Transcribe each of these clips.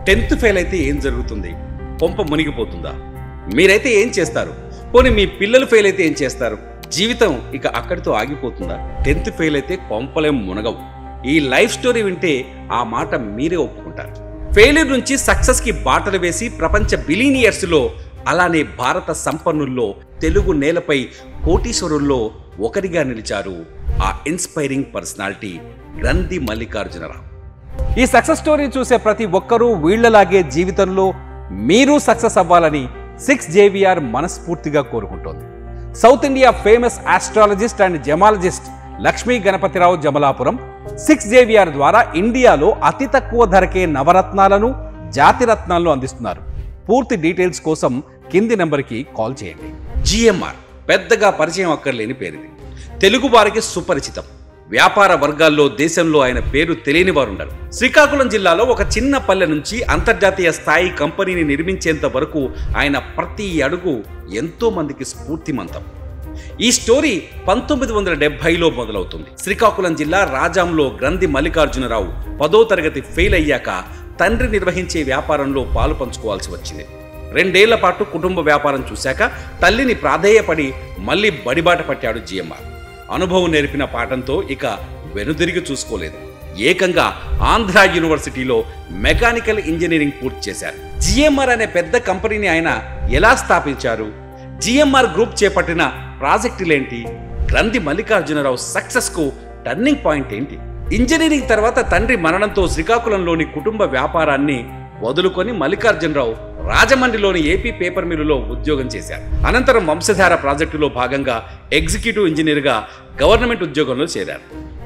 10th fail అయితే ఏం జరుగుతుంది? కొంప మునిగిపోతుందా? మీరైతే ఏం చేస్తారు? పోనీ మీ పిల్లలు ఫెయిల్ అయితే ఏం చేస్తారు? జీవితం ఇక అక్కడితో ఆగిపోతుందా? 10th ఫెయిల్ అయితే కొంపలేం మునగవు. ఈ లైఫ్ స్టోరీ వింటే ఆ మాట మీరే ఒప్పుకుంటారు. ఫెయిల్యూర్ నుంచి సక్సెస్కి బాటలు వేసి ప్రపంచ బిలీనియర్స్లో, అలానే భారత సంపన్నుల్లో, తెలుగు నేలపై కోటీశ్వరుల్లో ఒకరిగా నిలిచారు ఆ ఇన్స్పైరింగ్ పర్సనాలిటీ గ్రంథి మల్లికార్జునరావు. ఈ సక్సెస్ స్టోరీ చూసే ప్రతి ఒక్కరూ వీళ్లలాగే జీవితంలో మీరు సక్సెస్ అవ్వాలని 6JVR మనస్ఫూర్తిగా కోరుకుంటోంది. South India famous astrologist and gemmologist Lakshmi Ganapathi Rao Jamalapuram 6JVR ద్వారా ఇండియాలో అతి తక్కువ ధరకే నవరత్నాలను, జాతిరత్నాలను అందిస్తున్నారు. పూర్తి డీటెయిల్స్ కోసం కింది నెంబర్కి కాల్ చేయండి. GMR పెద్దగా పరిచయం అక్కర్లేని పేరుది. తెలుగు వారికి సుపరిచితం. వ్యాపార వర్గాల్లో దేశంలో ఆయన పేరు తెలియని వారుండరు. శ్రీకాకుళం జిల్లాలో ఒక చిన్న పల్లె నుంచి అంతర్జాతీయ స్థాయి కంపెనీని నిర్మించేంత వరకు ఆయన ప్రతి అడుగు ఎంతో మందికి స్ఫూర్తిమంతం. ఈ స్టోరీ 1970లో మొదలవుతుంది. శ్రీకాకుళం జిల్లా రాజాంలో గ్రంథి మల్లికార్జునరావు 10వ తరగతి ఫెయిల్ అయ్యాక తండ్రి నిర్వహించే వ్యాపారంలో పాలు పంచుకోవాల్సి వచ్చింది. 2 ఏళ్ల పాటు కుటుంబ వ్యాపారం చూశాక తల్లిని ప్రాధేయపడి మళ్ళీ బడిబాట పట్టాడు GMR. అనుభవం నేర్పిన పాఠంతో ఇక వెనుదిరిగి చూసుకోలేదు. ఏకంగా ఆంధ్ర యూనివర్సిటీలో మెకానికల్ ఇంజనీరింగ్ పూర్తి చేశారు. GMR అనే పెద్ద కంపెనీని ఆయన ఎలా స్థాపించారు? GMR గ్రూప్ చేపట్టిన ప్రాజెక్టులేంటి? గ్రంథి మల్లికార్జునరావు సక్సెస్కు టర్నింగ్ పాయింట్ ఏంటి? ఇంజనీరింగ్ తర్వాత తండ్రి మరణంతో శ్రీకాకుళంలోని కుటుంబ వ్యాపారాన్ని వదులుకొని మల్లికార్జునరావు రాజమండ్రిలోని ఏపీ పేపర్ మిల్లులో ఉద్యోగం చేశారు. అనంతరం వంశధార ప్రాజెక్టులో భాగంగా ఎగ్జిక్యూటివ్ ఇంజనీర్గా గవర్నమెంట్ ఉద్యోగంలో చేరారు.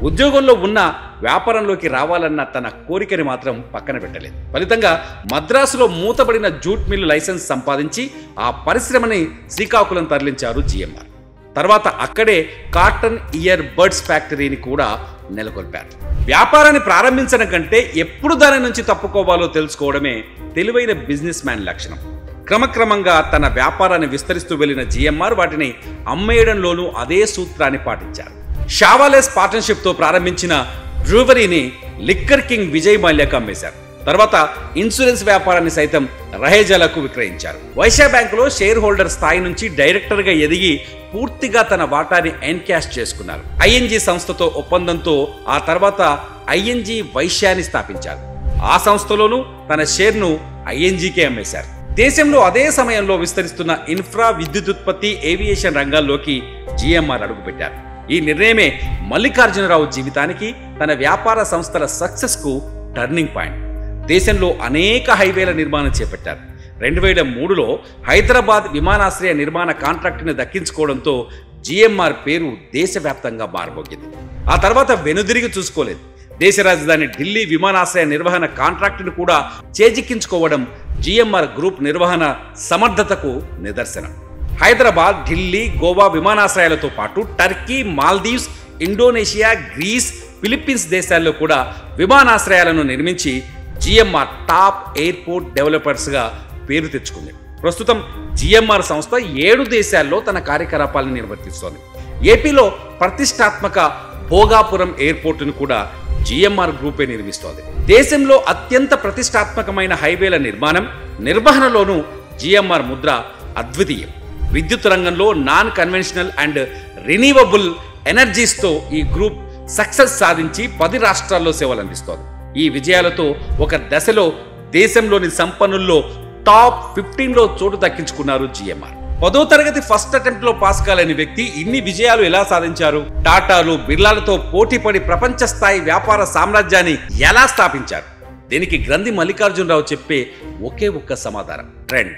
ఉద్యోగంలో ఉన్న వ్యాపారంలోకి రావాలన్న తన కోరికని మాత్రం పక్కన పెట్టలేదు. ఫలితంగా మద్రాసులో మూతబడిన జూట్ మిల్లు లైసెన్స్ సంపాదించి ఆ పరిశ్రమని శ్రీకాకుళం తరలించారు GMR. తర్వాత అక్కడే కాటన్ ఇయర్ బర్డ్స్ ఫ్యాక్టరీని కూడా నెలకొల్పారు. వ్యాపారాన్ని ప్రారంభించడం కంటే ఎప్పుడు దాని నుంచి తప్పుకోవాలో తెలుసుకోవడమే తెలివైన బిజినెస్ మ్యాన్ లక్షణం. క్రమక్రమంగా తన వ్యాపారాన్ని విస్తరిస్తూ వెళ్లిన GMR వాటిని అమ్మేయడంలోనూ అదే సూత్రాన్ని పాటించారు. షావాలేస్ పార్ట్నర్షిప్తో ప్రారంభించిన బ్రూవరీని లిక్కర్ కింగ్ విజయ్ మాల్యాకు అమ్మేశారు. తర్వాత ఇన్సూరెన్స్ వ్యాపారాన్ని సైతం రహేజాలకు విక్రయించారు. వైశ్య బ్యాంకులో షేర్ హోల్డర్ స్థాయి నుంచి డైరెక్టర్గా ఎదిగి పూర్తిగా తన వాటాని ఎన్క్యాష్ చేసుకున్నారు. ING సంస్థతో ఒప్పందంతో ఆ తర్వాత ING వైశ్యాన్ని స్థాపించారు. ఆ సంస్థలోనూ తన షేర్ను INGకే అమ్మేశారు. దేశంలో అదే సమయంలో విస్తరిస్తున్న ఇన్ఫ్రా, విద్యుదుత్పత్తి, ఏవియేషన్ రంగాల్లోకి GMR అడుగుపెట్టారు. ఈ నిర్ణయమే మల్లికార్జునరావు జీవితానికి, తన వ్యాపార సంస్థల సక్సెస్కు టర్నింగ్ పాయింట్. దేశంలో అనేక హైవేల నిర్మాణం చేపట్టారు. 2003లో హైదరాబాద్ విమానాశ్రయ నిర్మాణ కాంట్రాక్టును దక్కించుకోవడంతో GMR పేరు దేశవ్యాప్తంగా మారబోగింది. ఆ తర్వాత వెనుదిరిగి చూసుకోలేదు. దేశ రాజధాని ఢిల్లీ విమానాశ్రయ నిర్వహణ కాంట్రాక్టును కూడా చేజిక్కించుకోవడం GMR గ్రూప్ నిర్వహణ సమర్థతకు నిదర్శనం. హైదరాబాద్, ఢిల్లీ, గోవా విమానాశ్రయాలతో పాటు Turkey, Maldives, Indonesia, Greece, Philippines దేశాల్లో కూడా విమానాశ్రయాలను నిర్మించి GMR టాప్ ఎయిర్పోర్ట్ డెవలపర్స్గా పేరు తెచ్చుకుంది. ప్రస్తుతం GMR సంస్థ 7 దేశాల్లో తన కార్యకలాపాలను నిర్వర్తిస్తోంది. ఏపీలో ప్రతిష్టాత్మక భోగాపురం ఎయిర్పోర్టును కూడా GMR గ్రూపే నిర్మిస్తోంది. దేశంలో అత్యంత ప్రతిష్టాత్మకమైన హైవేల నిర్వహణలోనూ GMR ముద్ర అద్వితీయం. విద్యుత్ రంగంలో నాన్ కన్వెన్షనల్ అండ్ రిన్యూవబుల్ ఎనర్జీస్తో ఈ గ్రూప్ సక్సెస్ సాధించి 10 రాష్ట్రాల్లో సేవలు అందిస్తోంది. ఈ విజయాలతో ఒక దశలో దేశంలోని సంపన్నుల్లో టాప్ 15లో చోటు దక్కించుకున్నారు GMR. 10వ తరగతి ఫస్ట్ అటెంప్ట్లో పాస్ కాలేని వ్యక్తి ఇన్ని విజయాలు ఎలా సాధించారు? టాటాలు, బిర్లాలతో పోటీపడి ప్రపంచ స్థాయి వ్యాపార సామ్రాజ్యాన్ని ఎలా స్థాపించారు? దీనికి గ్రంథి మల్లికార్జునరావు చెప్పే ఒకే ఒక్క సమాధానం: ట్రెండ్.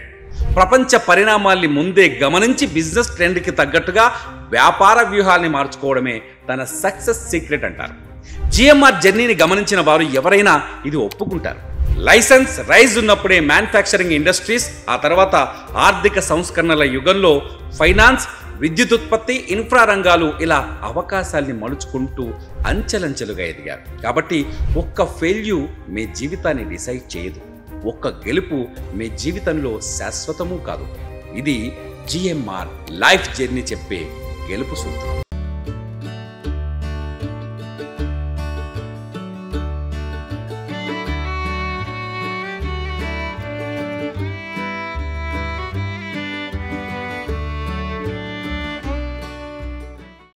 ప్రపంచ పరిణామాల్ని ముందే గమనించి బిజినెస్ ట్రెండ్కి తగ్గట్టుగా వ్యాపార వ్యూహాల్ని మార్చుకోవడమే తన సక్సెస్ సీక్రెట్ అంటారు. GMR జర్నీని గమనించిన వారు ఎవరైనా ఇది ఒప్పుకుంటారు. లైసెన్స్ రైజ్ ఉన్నప్పుడే మ్యానుఫ్యాక్చరింగ్ ఇండస్ట్రీస్, ఆ తర్వాత ఆర్థిక సంస్కరణల యుగంలో ఫైనాన్స్, విద్యుదుత్పత్తి, ఇన్ఫ్రా రంగాలు ఇలా అవకాశాల్ని మలుచుకుంటూ అంచెలంచెలుగా ఎదిగారు. కాబట్టి ఒక్క ఫెయిల్యూర్ మీ జీవితాన్ని డిసైడ్ చేయదు. ఒక్క గెలుపు మీ జీవితంలో శాశ్వతమూ కాదు. ఇది GMR లైఫ్ జర్నీ చెప్పే గెలుపు సూత్రం.